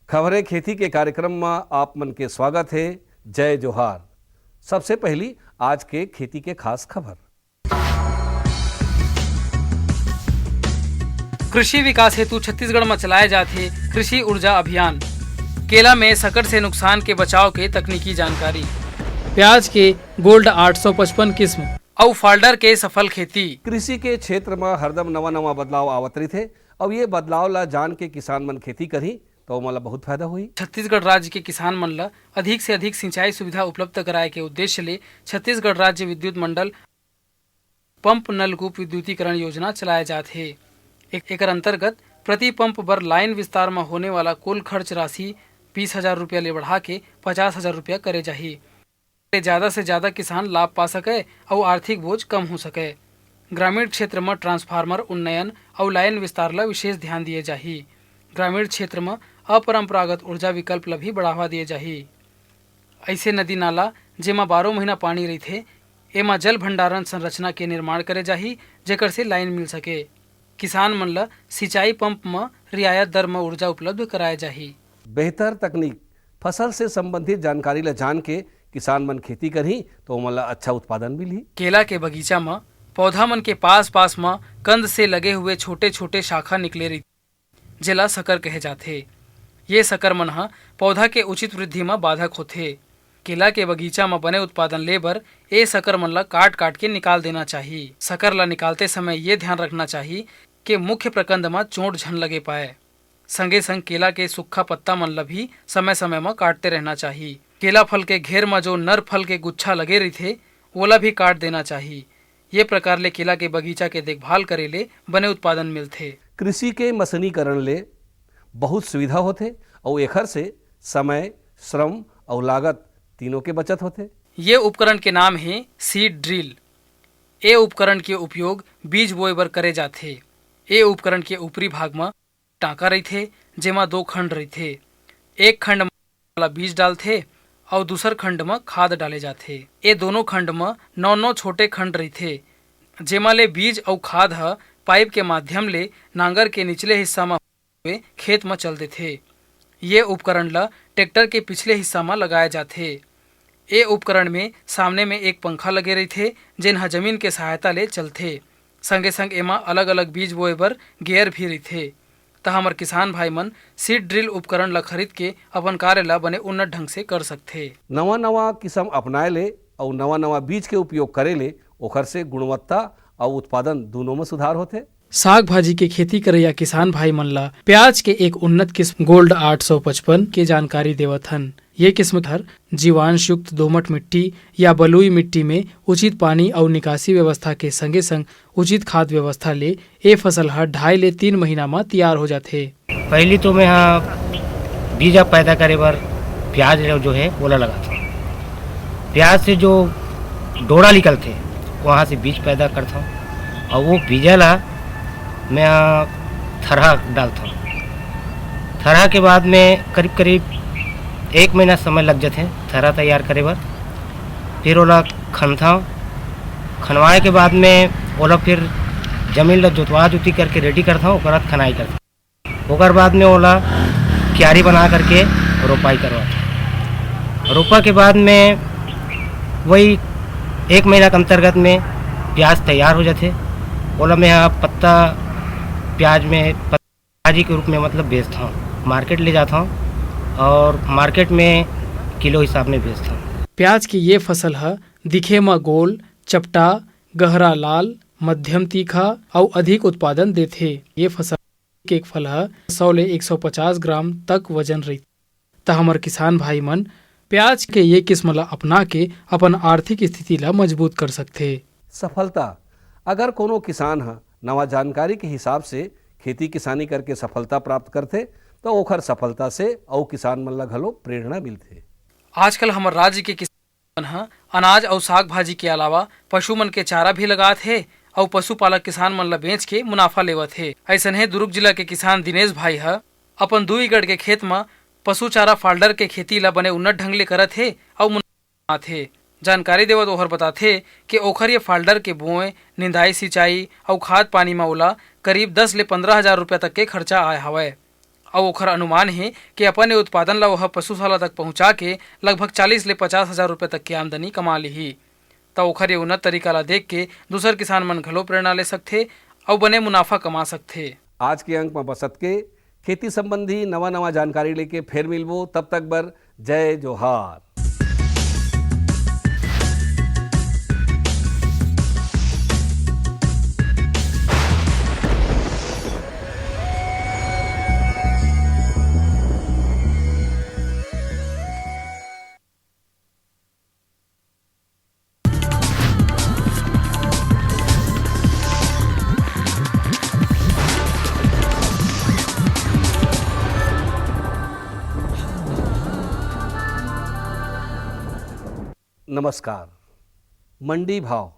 खबरें खेती के कार्यक्रम में आप मन के स्वागत है। जय जोहार। सबसे पहली आज के खेती के खास खबर। कृषि विकास हेतु छत्तीसगढ़ में चलाए जाते कृषि ऊर्जा अभियान। केला में संकट से नुकसान के बचाव के तकनीकी जानकारी। प्याज के गोल्ड 855 किस्म और फाल्डर के सफल खेती। कृषि के क्षेत्र में हरदम नवा नवा बदलाव आवत रही थे और ये बदलाव ला जान के किसान मन खेती करी तो मला बहुत फायदा हुई। छत्तीसगढ़ राज्य के किसान मन ला अधिक से अधिक सिंचाई सुविधा उपलब्ध कराए के उद्देश्य ले छत्तीसगढ़ राज्य विद्युत मंडल पंप नलकूप विद्युतीकरण योजना चलाए जाते है। एकर अंतर्गत प्रति पंप बर लाइन विस्तार में होने वाला कुल खर्च राशि 20,000 रुपया ले बढ़ा के 50,000 रुपया करे जाही। ज्यादा से ज्यादा किसान लाभ पा सके और आर्थिक बोझ कम हो सके। ग्रामीण क्षेत्र में ट्रांसफार्मर उन्नयन और लाइन विस्तार ला विशेष ध्यान दिए जाही। ग्रामीण क्षेत्र में अपरंपरागत ऊर्जा विकल्प ला भी बढ़ावा दिए जाही। ऐसे नदी नाला जेमा 12 महीना पानी रहीथे एमा जल भंडारण संरचना के निर्माण करे जाही जेकर से लाइन मिल सके। किसान मन ला सिंचाई पंप में रियायत दर में ऊर्जा उपलब्ध कराए जाही। बेहतर तकनीक फसल से संबंधित जानकारी ला जान के किसान मन खेती करही तो मला अच्छा उत्पादन मिली। केला के बगीचा में पौधा मन के पास पास में कंद से लगे हुए छोटे छोटे शाखा निकले रही जेला सकर कहे जाथे। ये सकर मन ह पौधा के उचित वृद्धि में बाधक होथे। केला के बगीचा में बने उत्पादन ले बर ए सकर मन ला काट काट के निकाल देना चाहिए। सकर ला निकालते समय ये ध्यान रखना चाहिए कि मुख्य प्रकंद में चोट झन लगे पाए। संगे संग केला के सूखा पत्ता मन ला भी समय समय में काटते रहना चाहिए। केला फल के घेर में जो नर फल के गुच्छा लगे रही थे ओला भी काट देना चाहिए। ये प्रकार ले केला के बगीचा के देखभाल करे ले बने उत्पादन मिलथे। कृषि के मशीनीकरण ले बहुत सुविधा होथे और एखर से समय, श्रम और लागत तीनों के बचत होथे। ये उपकरण के नाम है सीड ड्रिल। ये उपकरण के उपयोग बीज बोए बर करे जाथे। ये उपकरण के ऊपरी भाग में टाँका रहीथे जेमा 2 खंड रहीथे। एक खंड में बीज डालथे और दूसर खंड में खाद डाले जाथे। ये दोनों खंड में 9 छोटे खंड रहीथे जेमा ले बीज और खाद ह पाइप के माध्यम ले नांगर के निचले हिस्सा में हुए खेत में चल देथे। ये उपकरण ला ट्रैक्टर के पिछले हिस्सा में लगाए जाथे। ये उपकरण में सामने में एक पंखा लगे रहीथे जेन ह जमीन के सहायता ले चलथे। संगे संग एमा अलग अलग बीज बोए बर गियर भी रहीथे। त हमर किसान भाई मन सीड ड्रिल उपकरण ला खरीद के अपन कार्य ला बने उन्नत ढंग से कर सकथे। नवा नवा किस्म अपनाए ले और नवा नवा बीज के उपयोग करे ले ओखर से गुणवत्ता और उत्पादन दोनों में सुधार होथे। साग भाजी के खेती करैया किसान भाई मन ला प्याज के एक उन्नत किस्म गोल्ड 855 के जानकारी देवत हन। ये किस्म हर जीवांश युक्त दोमट मिट्टी या बलुई मिट्टी में उचित पानी और निकासी व्यवस्था के संगे संग उचित खाद व्यवस्था ले ये फसल हर 2.5 ले 3 महीना में तैयार हो जाथे। पहली तो मैं यहाँ बीजा पैदा करे बर प्याज जो है ओला लगाता हूँ। प्याज से जो डोरा निकलते वहाँ से बीज पैदा करता हूँ और वो बीजा ला मैं यहाँ थरहा डालता हूँ। थरहा के बाद में करीब करीब 1 महीना समय लग जाते हैं थरहा तैयार करे बर। फिर ओला खनता हूँ। खनवाए के बाद में ओला फिर जमीन ला जोतवा जोती करके रेडी करता हूँ। ओकर खनाई करता हूँ। ओकर बाद में ओला क्यारी बना करके रोपाई करवाता हूँ। रोपा के बाद में वही 1 महीना के अंतर्गत में प्याज तैयार हो जाते। ओला मैं यहाँ पत्ता प्याज में भाजी के रूप में मतलब बेचता हूँ। मार्केट ले जाता हूँ और मार्केट में किलो हिसाब में बेचता हूँ। प्याज की ये फसल है दिखे में गोल, चपटा, गहरा लाल, मध्यम तीखा और अधिक उत्पादन देथे। ये फसल एक फल है 100 ले 150 ग्राम तक वजन रही। त हमर किसान भाई मन प्याज के ये किस्म ला अपना के अपन आर्थिक स्थिति ला मजबूत कर सकथे। सफलता अगर कोनो किसान ह नवा जानकारी के हिसाब से खेती किसानी करके सफलता प्राप्त करथे तो ओखर सफलता से और किसान मन ला घलो प्रेरणा मिलथे। आजकल हमर राज्य के किसान मन ह अनाज और साग भाजी के अलावा पशु मन के चारा भी लगात हे और पशुपालक किसान मन ला बेच के मुनाफा लेवत हे। ऐसन है दुर्ग जिला के किसान दिनेश भाई ह अपन 2 एकड़ के खेत में पशु चारा फाल्डर के खेती ला बने उन्नत ढंग ले करत हे और मुनाफा थे। जानकारी देवत ओहर बताथे कि ओखर ये फाल्डर के बोए, निंदाई, सिंचाई और खाद पानी में ओला करीब 10 ले 15 हजार रुपया तक के खर्चा आए हवय और ओखर अनुमान है कि अपन ये उत्पादन ला वह पशुशाला तक पहुंचा के लगभग 40 ले 50 हजार रुपये तक की आमदनी कमा ली। तो ओखर ये उन्नत तरीका ला देख के दूसर किसान मन घलो प्रेरणा ले सकथे और बने मुनाफा कमा सकथे। आज के अंक में बसत के खेती संबंधी नवा जानकारी लेके फिर मिलबो, तब तक बर जय जोहार। नमस्कार। मंडी भाव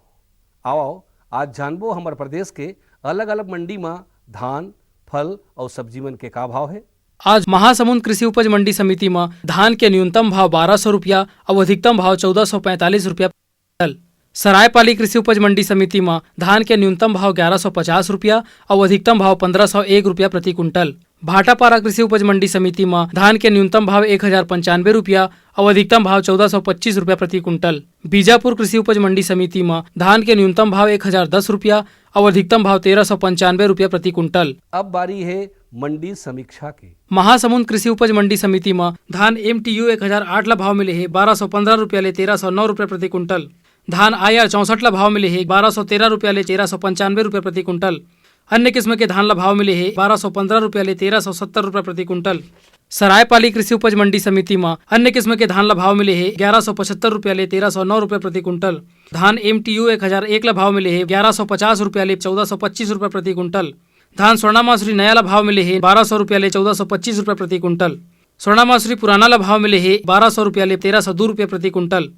आओ आज जानबो हमारे प्रदेश के अलग अलग मंडी में धान, फल और सब्जी मन के का भाव है। आज महासमुंद कृषि उपज मंडी समिति में धान के न्यूनतम भाव 1200 रुपया और अधिकतम भाव 1445 रुपया कुंटल। सरायपाली कृषि उपज मंडी समिति में धान के न्यूनतम भाव 1150 रुपया और अधिकतम भाव 1501 रुपया प्रति कुंटल। भाटापारा कृषि उपज मंडी समिति में धान के न्यूनतम भाव 1095 रुपया और अधिकतम भाव 1425 रुपया प्रति कुंटल। बीजापुर कृषि उपज मंडी समिति में धान के न्यूनतम भाव 1010 रुपया और अधिकतम भाव 1395 रुपया प्रति कुंटल। अब बारी है मंडी समीक्षा की। महासमुंद कृषि उपज मंडी समिति में धान MTU 1008 ला भाव मिले है 1215 रुपया ले 1309 रुपया प्रति कुंटल। धान IR 64 ला भाव मिले है 1213 रुपया ले 1395 रुपया प्रति कुंटल। अन्य किस्म के धान ला भाव मिले है 1215 रुपया ले 1370 रुपया प्रति कुंटल। सरायपाली कृषि उपज मंडी समिति में अन्य किस्म के धान ला भाव मिले है 1175 रुपया ले 1309 रुपया प्रति कुंटल। धान MTU 1001 ला भाव मिले है 1150 रुपया ले 1425 रुपया प्रति कुंटल। धान स्वर्णा मासुरी नया ला भाव मिले है 1200 रुपया ले 1425 रुपया प्रति कुंटल। स्वर्णा मासुरी पुराना ला भाव मिले है 1200 रुपया ले 1302 रुपया प्रति कुंटल।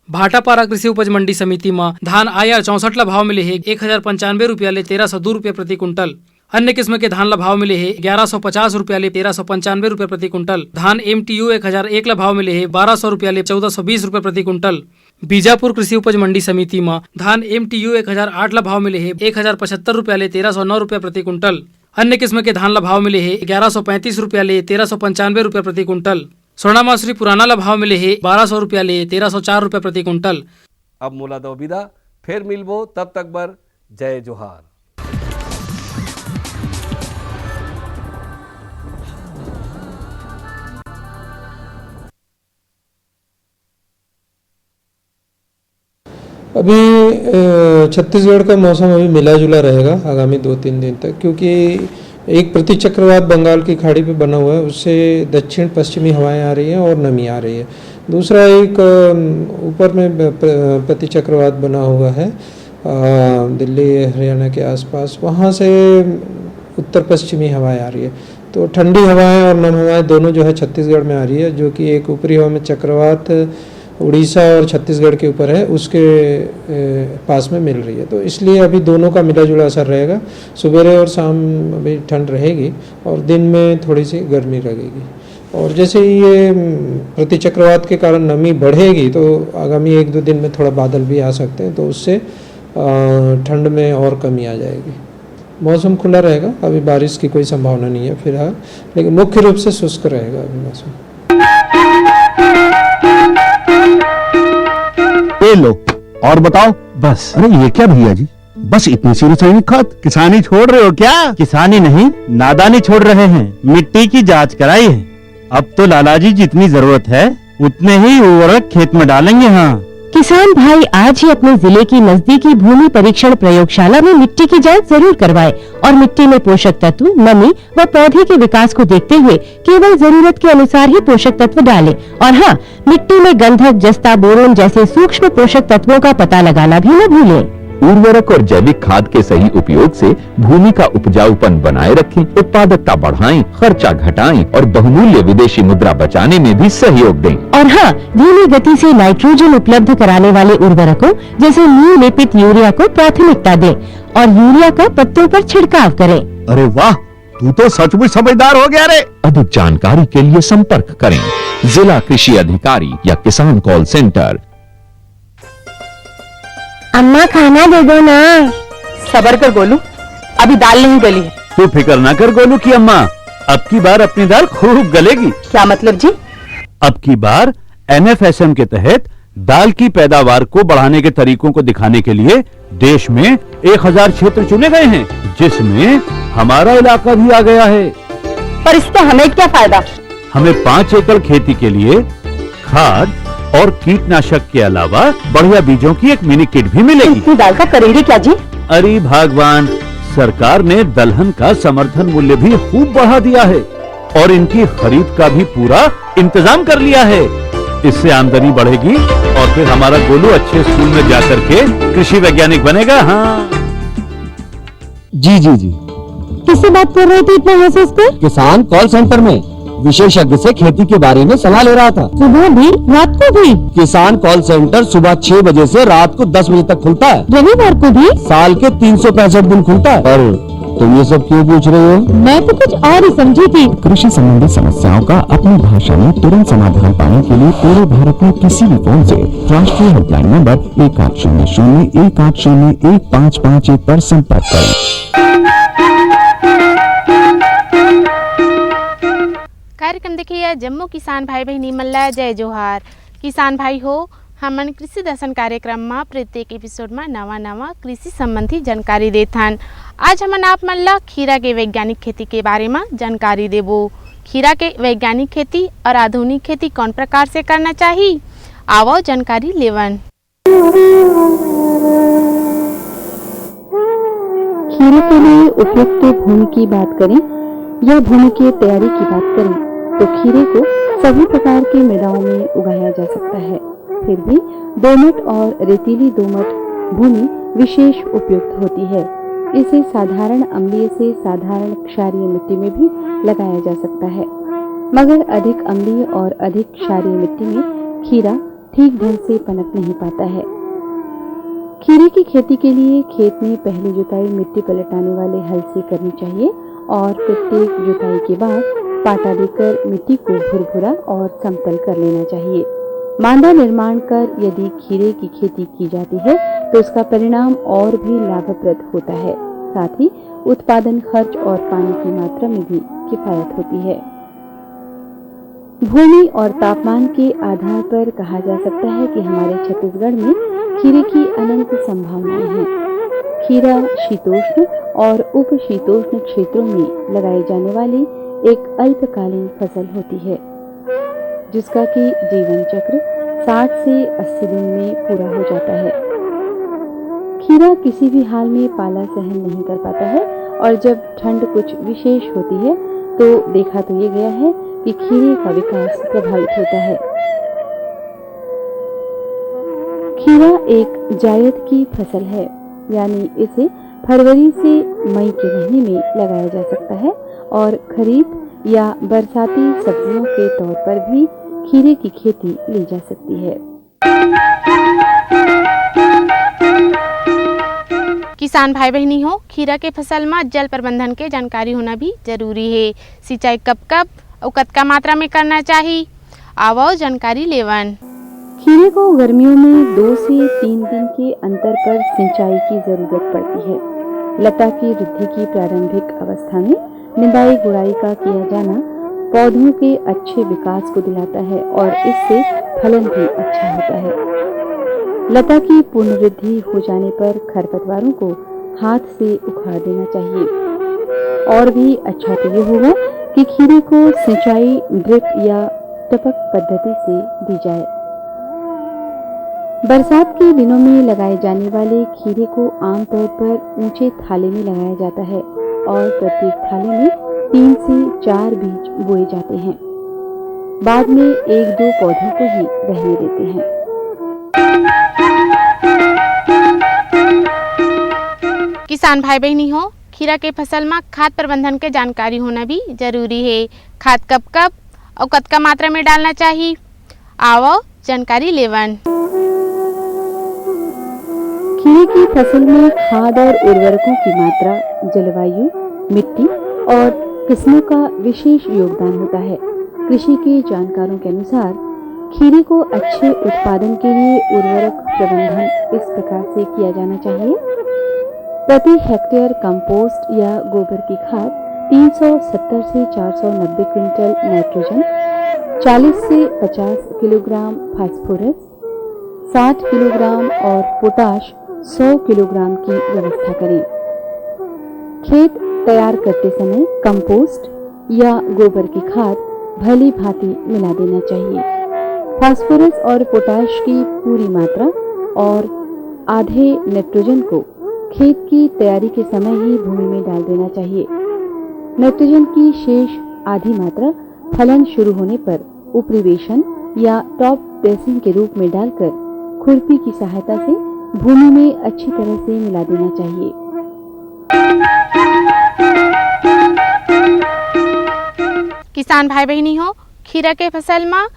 भाटापारा कृषि उपज मंडी समिति में धान IR 64 ला भाव मिले है 1095 रुपया ले 1302 रुपया प्रति कुंटल। अन्य किस्म के धान ला भाव मिले है 1150 रुपया ले 1395 रुपया प्रति कुंटल। धान MTU 1001 ला भाव मिले है 1200 रुपया ले 1420 रुपया प्रति कुंटल। बीजापुर कृषि उपज मंडी समिति में धान MTU 1008 ला भाव मिले है 1075 रुपया ले 1309 रुपया प्रति कुंटल। अन्य किस्म के धान ला भाव मिले है 1135 रुपया ले 1395 रुपया प्रति कुंटल। स्वर्णा मासुरी पुराना ला भाव मिले है 1200 रुपया ले 1304 रुपया प्रति कुंटल। अब मोला दो विदा, फिर मिलबो, तब तक बर जय जोहार। अभी छत्तीसगढ़ का मौसम अभी मिला जुला रहेगा आगामी 2-3 दिन तक, क्योंकि एक प्रतिचक्रवात बंगाल की खाड़ी पे बना हुआ है, उससे दक्षिण पश्चिमी हवाएं आ रही हैं और नमी आ रही है। दूसरा एक ऊपर में प्रतिचक्रवात बना हुआ है दिल्ली हरियाणा के आसपास, वहाँ से उत्तर पश्चिमी हवाएं आ रही है। तो ठंडी हवाएं और नम हवाएं दोनों जो है छत्तीसगढ़ में आ रही है, जो कि एक ऊपरी हवा में चक्रवात उड़ीसा और छत्तीसगढ़ के ऊपर है, उसके पास में मिल रही है। तो इसलिए अभी दोनों का मिला जुला असर रहेगा। सुबह और शाम अभी ठंड रहेगी और दिन में थोड़ी सी गर्मी लगेगी। और जैसे ही ये प्रतिचक्रवात के कारण नमी बढ़ेगी तो आगामी 1-2 दिन में थोड़ा बादल भी आ सकते हैं, तो उससे ठंड में और कमी आ जाएगी। मौसम खुला रहेगा, अभी बारिश की कोई संभावना नहीं है फिलहाल, लेकिन मुख्य रूप से शुष्क रहेगा अभी मौसम। ये लो और बताओ। बस। अरे ये क्या भैया जी, बस इतनी सी रासायनिक खाद? किसानी छोड़ रहे हो क्या? किसानी नहीं, नादानी छोड़ रहे हैं। मिट्टी की जांच कराई है, अब तो लालाजी जितनी जरूरत है उतने ही उर्वरक खेत में डालेंगे। हाँ किसान भाई आज ही अपने जिले की नजदीकी भूमि परीक्षण प्रयोगशाला में मिट्टी की जांच जरूर करवाएं और मिट्टी में पोषक तत्व, नमी व पौधे के विकास को देखते हुए केवल जरूरत के अनुसार ही पोषक तत्व डालें। और हाँ, मिट्टी में गंधक, जस्ता, बोरोन जैसे सूक्ष्म पोषक तत्वों का पता लगाना भी न भूलें। उर्वरक और जैविक खाद के सही उपयोग से भूमि का उपजाऊपन बनाए रखें, उत्पादकता बढ़ाएं, खर्चा घटाएं और बहुमूल्य विदेशी मुद्रा बचाने में भी सहयोग दें। और हाँ, धीमी गति से नाइट्रोजन उपलब्ध कराने वाले उर्वरकों जैसे नीम लेपित यूरिया को प्राथमिकता दें और यूरिया का पत्तों पर छिड़काव करें। अरे वाह, तू तो सचमुच समझदार हो गया रे। अधिक जानकारी के लिए संपर्क करें जिला कृषि अधिकारी या किसान कॉल सेंटर। अम्मा खाना दे दो ना। सबर कर गोलू, अभी दाल नहीं गली है। तू फिक्र ना कर गोलू की अम्मा, अब की बार अपनी दाल खूब गलेगी। क्या मतलब जी? अब की बार NFSM के तहत दाल की पैदावार को बढ़ाने के तरीकों को दिखाने के लिए देश में 1000 क्षेत्र चुने गए हैं, जिसमें हमारा इलाका भी आ गया है। पर इसका हमें क्या फायदा? हमें 5 एकड़ खेती के लिए खाद और कीटनाशक के अलावा बढ़िया बीजों की एक मिनी किट भी मिलेगी। इतनी दाल का करेंगे क्या जी? अरे भगवान, सरकार ने दलहन का समर्थन मूल्य भी खूब बढ़ा दिया है और इनकी खरीद का भी पूरा इंतजाम कर लिया है। इससे आमदनी बढ़ेगी और फिर हमारा गोलू अच्छे स्कूल में जाकर के कृषि वैज्ञानिक बनेगा। हाँ जी जी जी। किससे बात कर रहे थे इतना हंस कर? किसान कॉल सेंटर में विशेषज्ञ से खेती के बारे में सलाह ले रहा था। सुबह भी रात को भी? किसान कॉल सेंटर सुबह 6 बजे से रात को 10 बजे तक खुलता है। रविवार को भी? साल के 365 दिन खुलता है। पर तुम ये सब क्यों पूछ रहे हो? मैं तो कुछ और ही समझी थी। कृषि संबंधी समस्याओं का अपनी भाषा में तुरंत समाधान पाने के लिए पूरे भारत में किसी भी फोन से राष्ट्रीय हेल्पलाइन नंबर 1800-180-1551 पर संपर्क करें। कार्यक्रम देखिए जम्मू किसान भाई बहनी मल्ला जय जोहार। किसान भाई हो, हमन कृषि दर्शन कार्यक्रम में प्रत्येक एपिसोड में नवा कृषि संबंधी जानकारी देथन। आज हमन आप मल्ला खीरा के वैज्ञानिक खेती के बारे में जानकारी देबो। खीरा के वैज्ञानिक खेती और आधुनिक खेती कौन प्रकार से करना चाहिए, आओ जानकारी लेवन। खीरे के लिए उपयुक्त भूमि की बात करें या भूमि की तैयारी की बात करें तो खीरे को सभी प्रकार की मृदाओं में उगाया जा सकता है। फिर भी दोमट और रेतीली दोमट भूमि विशेष उपयुक्त होती है। इसे साधारण अम्लीय से साधारण क्षारीय मिट्टी में भी लगाया जा सकता है, मगर अधिक अम्लीय और अधिक क्षारीय मिट्टी में खीरा ठीक ढंग से पनप नहीं पाता है। खीरे की खेती के लिए खेत में पहली जुताई मिट्टी पलटाने वाले हल से करनी चाहिए और प्रत्येक जुताई के बाद पाटा देकर मिट्टी को भुरभुरा और समतल कर लेना चाहिए। मांदा निर्माण कर यदि खीरे की खेती की जाती है तो उसका परिणाम और भी लाभप्रद होता है। साथ ही उत्पादन खर्च और पानी की मात्रा में भी किफायत होती है। भूमि और तापमान के आधार पर कहा जा सकता है कि हमारे छत्तीसगढ़ में खीरे की अनंत संभावनाएं हैं। खीरा शीतोष्ण और उप शीतोष्ण क्षेत्रों में लगाई जाने वाली एक अल्पकालीन फसल होती है, जिसका कि जीवन चक्र 60 से 80 दिन में पूरा हो जाता है। खीरा किसी भी हाल में पाला सहन नहीं कर पाता है और जब ठंड कुछ विशेष होती है तो देखा तो ये गया है कि खीरे का विकास प्रभावित होता है। खीरा एक जायद की फसल है, यानी इसे फरवरी से मई के महीने में लगाया जा सकता है और खरीफ या बरसाती सब्जियों के तौर पर भी खीरे की खेती ली जा सकती है। किसान भाई बहनी हो, खीरा के फसल में जल प्रबंधन के जानकारी होना भी जरूरी है। सिंचाई कब और कतका मात्रा में करना चाहिए, आओ जानकारी लेवन। खीरे को गर्मियों में 2 से 3 दिन के अंतर पर सिंचाई की जरूरत पड़ती है। लता की वृद्धि की प्रारंभिक अवस्था में निंदाई गुड़ाई का किया जाना पौधों के अच्छे विकास को दिलाता है और इससे फलन भी अच्छा होता है। लता की पूर्ण वृद्धि हो जाने पर खरपतवारों को हाथ से उखाड़ देना चाहिए। और भी अच्छा तो ये होगा कि खीरे को सिंचाई ड्रिप या टपक पद्धति से दी जाए। बरसात के दिनों में लगाए जाने वाले खीरे को आमतौर पर ऊंचे थाले में लगाया जाता है और प्रत्येक थाले में 3 से 4 बीज बोए जाते हैं। बाद में 1-2 पौधों को ही रहने देते हैं। किसान भाई बहनी हो, खीरा के फसल में खाद प्रबंधन के जानकारी होना भी जरूरी है। खाद कब और कतका मात्रा में डालना चाहिए, आओ जानकारी लेवन। खीरे की फसल में खाद और उर्वरकों की मात्रा, जलवायु, मिट्टी और किस्मों का विशेष योगदान होता है। कृषि के जानकारों के अनुसार खीरे को अच्छे उत्पादन के लिए उर्वरक प्रबंधन इस प्रकार से किया जाना चाहिए। प्रति हेक्टेयर कंपोस्ट या गोबर की खाद 370 से 490 क्विंटल नाइट्रोजन, 40 से 50 किलोग्राम फास्फोरस, 60 किलोग्राम और पोटाश 100 किलोग्राम की व्यवस्था करें। खेत तैयार करते समय कंपोस्ट या गोबर की खाद भली भांति मिला देना चाहिए। फास्फोरस और पोटाश की पूरी मात्रा और आधे नाइट्रोजन को खेत की तैयारी के समय ही भूमि में डाल देना चाहिए। नाइट्रोजन की शेष आधी मात्रा फलन शुरू होने पर उपरिवेशन या टॉप ड्रेसिंग के रूप में डालकर खुरपी की सहायता से भूमि में अच्छी तरह से मिला देना चाहिए। किसान भाई बहनी हो, खीरा के फसल में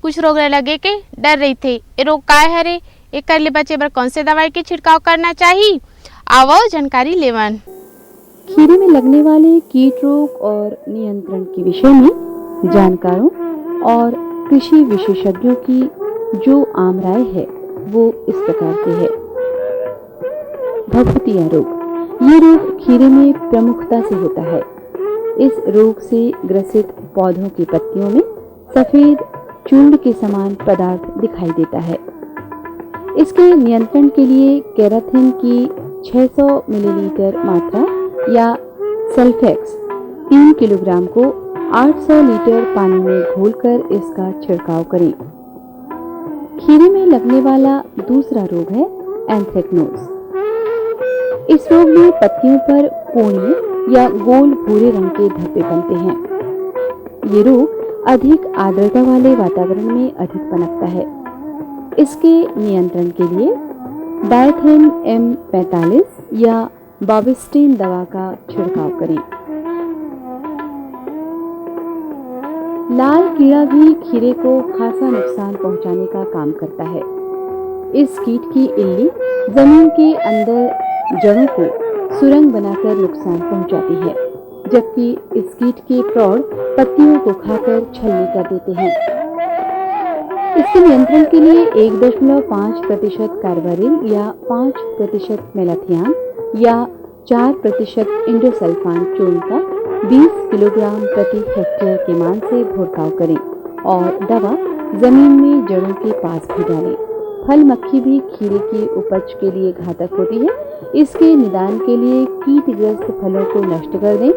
कुछ रोग लगे के डर रही थे। ये रोग काय हरे, एकर ले बचे बर कौन से दवाई के छिड़काव करना चाहिए, आवो जानकारी लेवन। खीरे में लगने वाले कीट रोग और नियंत्रण के विषय में जानकारों और कृषि विशेषज्ञों की जो आम राय है वो इस प्रकार से है। भभूतिया रोग, ये रोग खीरे में प्रमुखता से होता है। इस रोग से ग्रसित पौधों की पत्तियों में सफेद चूर्ण के समान पदार्थ दिखाई देता है। इसके नियंत्रण के लिए केराथिन की 600 मिलीलीटर मात्रा या सल्फेक्स 3 किलोग्राम को 800 लीटर पानी में घोलकर इसका छिड़काव करें। खीरे में लगने वाला दूसरा रोग है एंथ्रेक्नोज। इस रोग में पत्तियों पर कोने या गोल भूरे रंग के धब्बे बनते हैं। ये रोग अधिक आर्द्रता वाले वातावरण में अधिक पनपता है। इसके नियंत्रण के लिए डायथेन M45 या बाविस्टिन दवा का छिड़काव करें। लाल कीड़ा भी खीरे को खासा नुकसान पहुंचाने का काम करता है। इस कीट की इल्ली जमीन के अंदर जड़ों को सुरंग बनाकर नुकसान पहुंचाती है, जबकि इस कीट के प्रौढ़ पत्तियों को खाकर छलनी कर देते हैं। इसके नियंत्रण के लिए 1.5% कार्बारिल या 5% मेलाथियान या 4% इंडोसल्फान चूर्ण का 20 किलोग्राम प्रति हेक्टेयर के मान से छिड़काव करें और दवा जमीन में जड़ों के पास भी डालें। फल मक्खी भी खीरे की उपज के लिए घातक होती है। इसके निदान के लिए कीटग्रस्त फलों को नष्ट कर दें।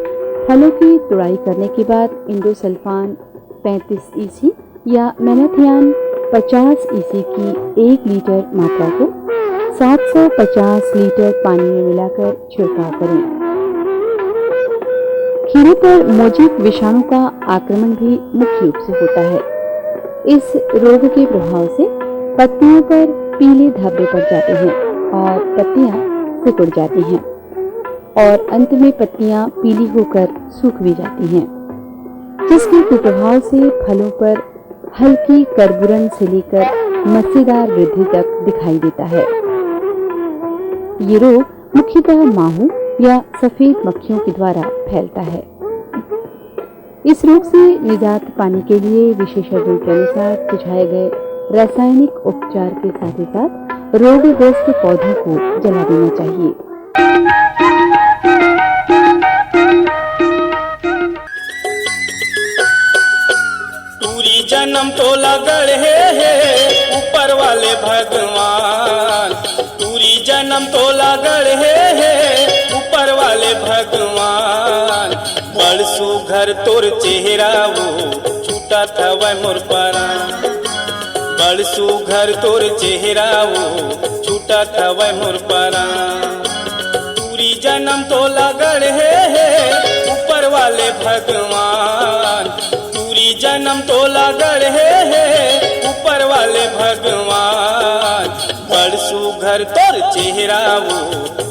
फलों की तुड़ाई करने के बाद इंडोसल्फान 35 EC या मेलाथियान 50 EC की 1 लीटर मात्रा को 750 लीटर पानी में मिलाकर छिड़काव करें। खीरे पर मोजेक विषाणु का आक्रमण भी मुख्य रूप से होता है। इस रोग के प्रभाव से पत्तियों पर पीले धब्बे पड़ जाते हैं और पत्तियां सिकुड़ जाती हैं और अंत में पत्तियां पीली होकर सूख भी जाती हैं, जिसके कुप्रभाव से फलों पर हल्की करबुरन से लेकर मस्सेदार वृद्धि तक दिखाई देता है। ये रोग मुख्यतः माहू या सफेद मक्खियों के द्वारा फैलता है। इस रोग से निजात पाने के लिए विशेषज्ञों के अनुसार सुझाए गए रासायनिक उपचार के साथ ही साथ रोगग्रस्त पौधों को जला देना चाहिए। पूरी जन्म तो लगड़ है ऊपर वाले भगवान, पूरी जन्म तो लगड़ है ऊपर वाले भगवान। बड़ सुघर तोर चेहरा वो छूटा था वह मोर परान, बड़ सुघर तोर चेहरा वो छूटा था वह मोर परान। पूरी जन्म तो लगड़ है ऊपर वाले भगवान, पूरी जन्म तो लगड़ है ऊपर वाले भगवान। बड़ सुघर तोर चेहरा वो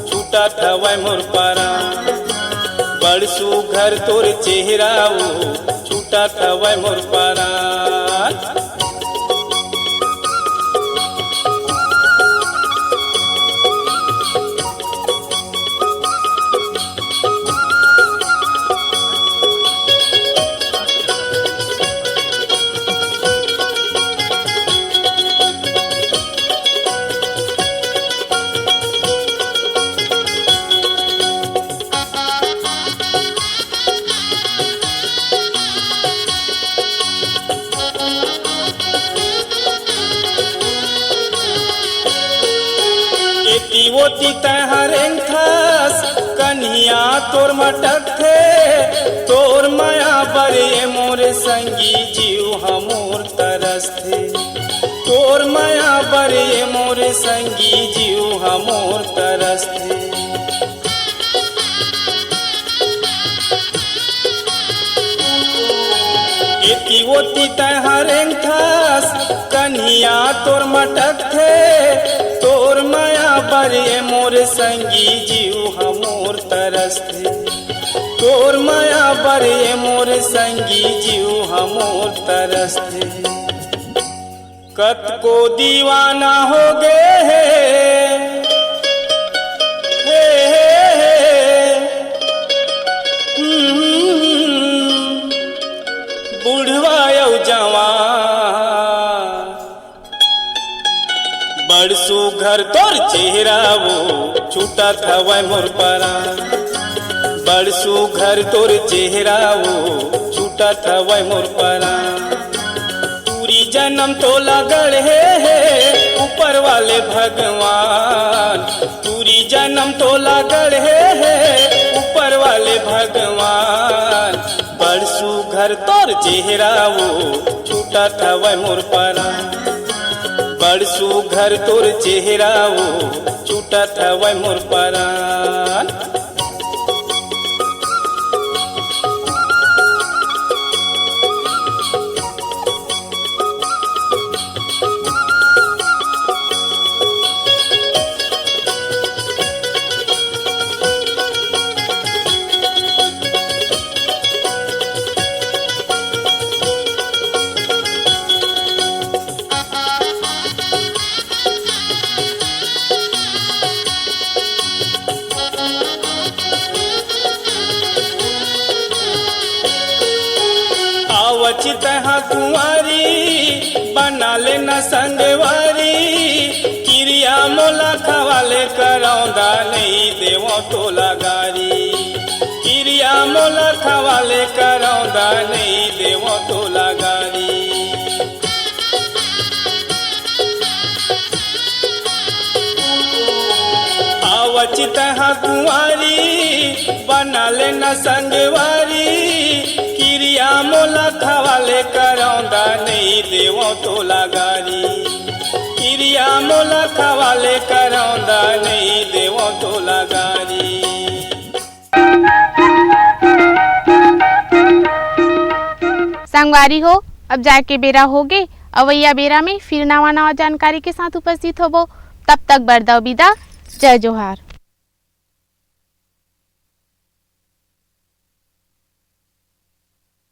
छूटा था वह मोर परान, बड़ सुघर तोर चेहरा वो छूटा था वह मोर परान। होती तहरें खास कन्हिया तोर मटक थे तोर माया बरे मोर संगी जीव हमोर तरस थे तोर माया बरे मोर संगी जीव हमोर तरस थे एती ओती तहरें खास कन्हिया तोर मटक थे तोर माया बरे मोर संगी जीव हमोर तरस थे तोर माया बरे मोर संगी जीव हमोर तरस थे कत को दीवाना हो गए बुढ़वा यौ जवान बड़सू घर तोर चेहरा वो छूटा था वह मोर परान बड़सू घर तोर चेहरा वो छूटा था वह मोर परान पूरी जन्म तो लगड़ है ऊपर वाले भगवान पूरी जन्म तो लगड़ है ऊपर वाले भगवान बड़सू घर तोर चेहरा वो छूटा था वह मोर परान बड़सू घर तोर चेहरा वो छूटा था वह मोर परान आवचित कुंवारी बना लेना संगवारी क्रिया मोला खवाले करौंदा नहीं देवो तो लगारी क्रिया मोला खवाले करौंदा नहीं देवो तो लगारी आवचित कुंवारी बना लेना संगवारी क्रिया मोला खवाले करौंदा नहीं देवो तो लगारी क्रिया मोला खवाले करौंदा नहीं देवो तो लगारी संगवारी हो अब जाके बेरा होगे अवैया बेरा में फिर नवा नवा जानकारी के साथ उपस्थित होबो तब तक बरदाओ विदा जय जोहार।